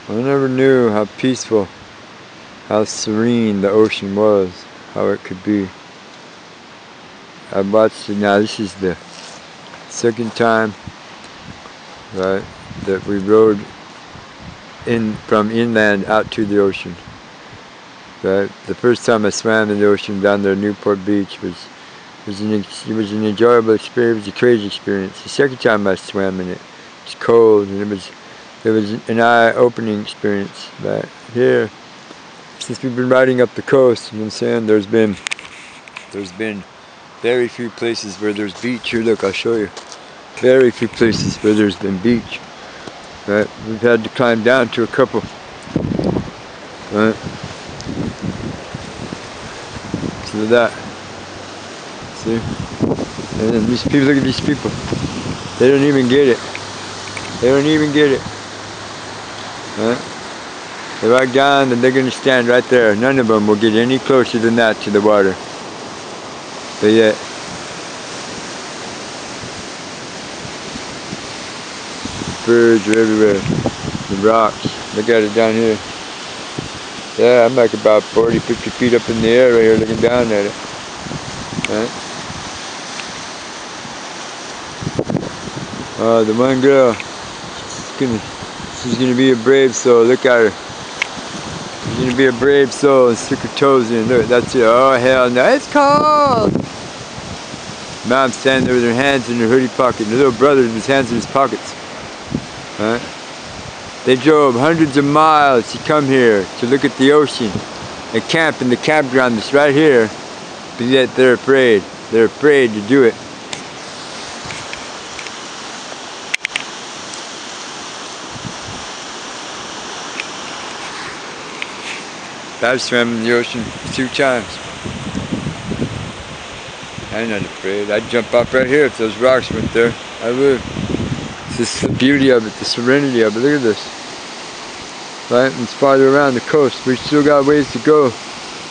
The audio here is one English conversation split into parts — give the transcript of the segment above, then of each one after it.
I never knew how peaceful, how serene the ocean was, how it could be. I watched it now. This is the second time, right, that we rode in from inland out to the ocean. Right, the first time I swam in the ocean down there at Newport Beach was an enjoyable experience. It was a crazy experience. The second time I swam in it, it's cold, and it was an eye-opening experience. But here, since we've been riding up the coast, you know what I'm saying, there's been very few places where there's beach. Here, look, I'll show you. Very few places where there's been beach. Right, we've had to climb down to a couple. Right, so look at that. See, and then these people. Look at these people. They don't even get it. They don't even get it. Right? They're right down, and they're going to stand right there. None of them will get any closer than that to the water. But yet, birds are everywhere. The rocks. Look at it down here. Yeah, I'm like about 40, 50 feet up in the air right here looking down at it. Right? The one girl, she's gonna be a brave soul. Look at her. She's gonna be a brave soul and stick her toes in. Look, that's it. Oh hell no, it's cold. Mom's standing there with her hands in her hoodie pocket, and her little brother with his hands in his pockets. Right? They drove hundreds of miles to come here to look at the ocean and camp in the campground that's right here, but yet they're afraid. They're afraid to do it. I've swam in the ocean 2 times. I'm not afraid. I'd jump off right here if those rocks weren't there. I would. It's just the beauty of it, the serenity of it. Look at this. Right? And it's farther around the coast. We still got ways to go.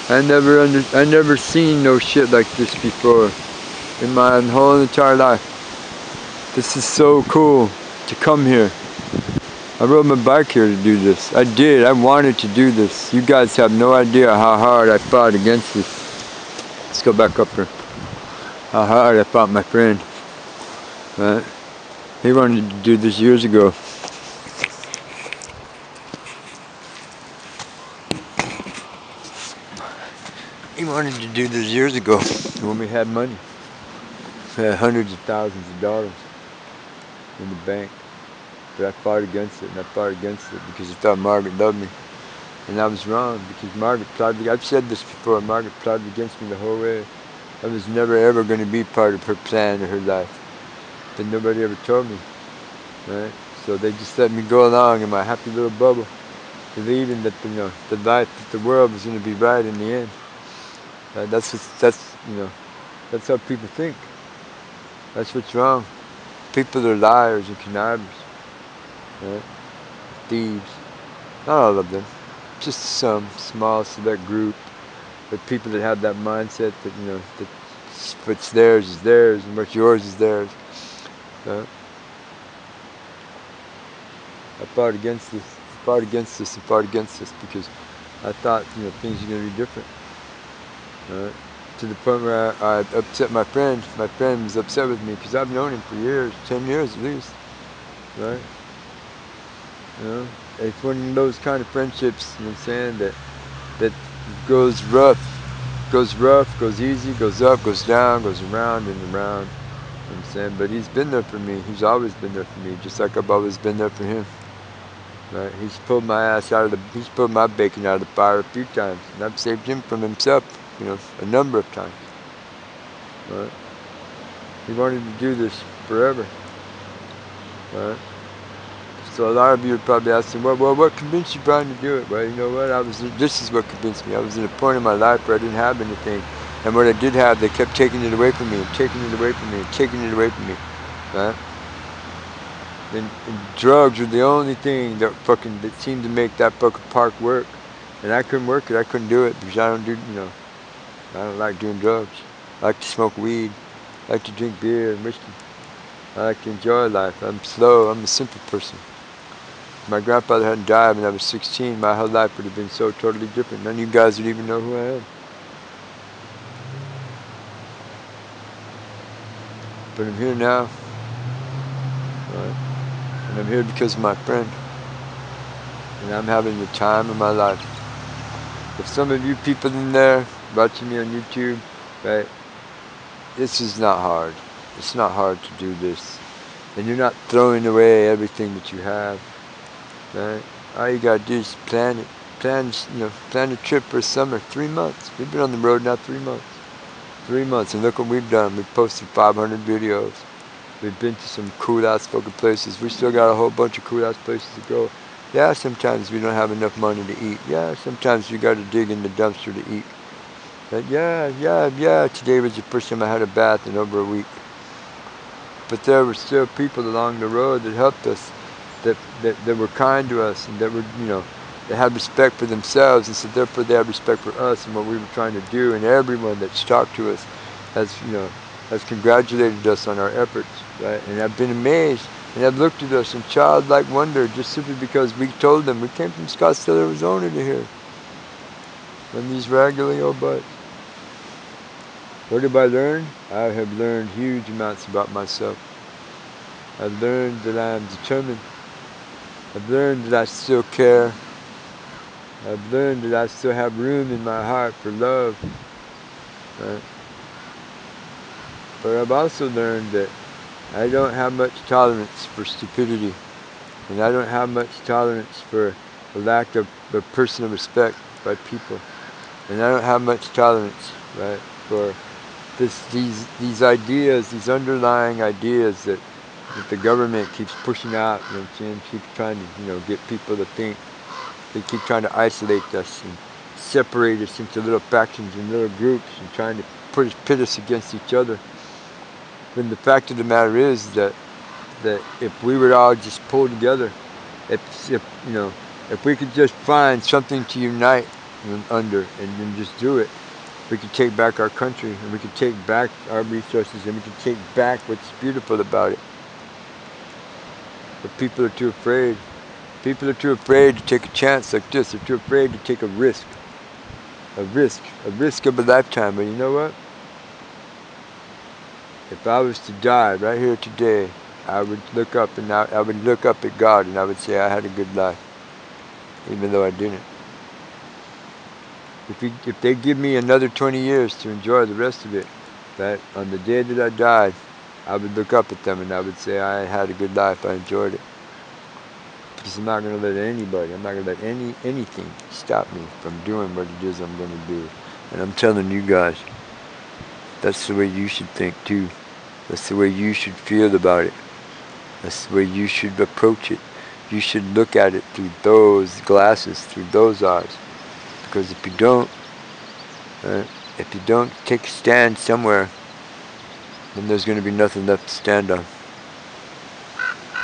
I never seen no shit like this before in my whole entire life. This is so cool to come here. I rode my bike here to do this. I did. I wanted to do this. You guys have no idea how hard I fought against this. Let's go back up here. How hard I fought my friend. Right? He wanted to do this years ago. He wanted to do this years ago when we had money. We had hundreds of thousands of dollars in the bank. But I fought against it, and I fought against it because I thought Margaret loved me. And I was wrong, because Margaret plotted, I've said this before, Margaret plotted against me the whole way. I was never ever going to be part of her plan or her life. But nobody ever told me, right? So they just let me go along in my happy little bubble, believing that, you know, the life, that the world was going to be right in the end. That's how people think. That's what's wrong. People are liars and connivers. Right? Thieves. Not all of them. Just some small select group of people that have that mindset that, you know, that what's theirs is theirs and what's yours is theirs. Right? I fought against this. Fought against this and fought against this because I thought, you know, things are going to be different. Right? To the point where I upset my friend. My friend was upset with me because I've known him for years, 10 years at least. Right? You know, it's one of those kind of friendships, you know what I'm saying, that goes rough, goes easy, goes up, goes down, goes around and around. You know what I'm saying? But he's been there for me. He's always been there for me, just like I've always been there for him. Right? He's pulled my ass he's pulled my bacon out of the fire a few times, and I've saved him from himself, you know, a number of times. Right? He wanted to do this forever. Right? So a lot of you are probably asking, well, what convinced you, Brian, to do it? Well, you know what? This is what convinced me. I was at a point in my life where I didn't have anything. And what I did have, they kept taking it away from me, and taking it away from me, and taking it away from me. Right? And drugs were the only thing that seemed to make that fucking park work. And I couldn't work it. I couldn't do it because I don't like doing drugs. I like to smoke weed. I like to drink beer and whiskey. I like to enjoy life. I'm slow. I'm a simple person. If my grandfather hadn't died when I was 16, my whole life would have been so totally different. None of you guys would even know who I am. But I'm here now, right? And I'm here because of my friend. And I'm having the time of my life. If some of you people in there watching me on YouTube, right, this is not hard. It's not hard to do this. And you're not throwing away everything that you have, right? All you gotta do is plan it. Plan a trip for summer, 3 months. We've been on the road now 3 months. 3 months, and look what we've done. We've posted 500 videos. We've been to some cool ass fucking places. We still got a whole bunch of cool ass places to go. Yeah, sometimes we don't have enough money to eat. Yeah, sometimes you gotta dig in the dumpster to eat. But yeah, today was the first time I had a bath in over a week. But there were still people along the road that helped us, that were kind to us, and that were, that had respect for themselves, and so therefore they had respect for us and what we were trying to do. And everyone that's talked to us has congratulated us on our efforts, right? And I've been amazed, and I've looked at us in childlike wonder, just simply because we told them we came from Scottsdale, Arizona to here. From these raggedy old butts. What have I learned? I have learned huge amounts about myself. I've learned that I am determined. I've learned that I still care. I've learned that I still have room in my heart for love. Right? But I've also learned that I don't have much tolerance for stupidity. And I don't have much tolerance for a lack of personal respect by people. And I don't have much tolerance, right, for these ideas, these underlying ideas that the government keeps pushing out, keeps trying to, get people to think. They keep trying to isolate us and separate us into little factions and little groups and trying to pit us against each other. When the fact of the matter is that if we would all just pull together, if we could just find something to unite under and just do it, we could take back our country, and we could take back our resources, and we could take back what's beautiful about it. But people are too afraid. People are too afraid to take a chance like this. They're too afraid to take a risk. A risk of a lifetime. But you know what? If I was to die right here today, I would look up at God, and I would say I had a good life, even though I didn't. If they give me another 20 years to enjoy the rest of it, that on the day that I died, I would look up at them and I would say I had a good life, I enjoyed it. Because I'm not going to let anybody, I'm not going to let anything stop me from doing what it is I'm going to do. And I'm telling you guys, that's the way you should think too. That's the way you should feel about it. That's the way you should approach it. You should look at it through those glasses, through those eyes. Because if you don't take a stand somewhere, then there's going to be nothing left to stand on.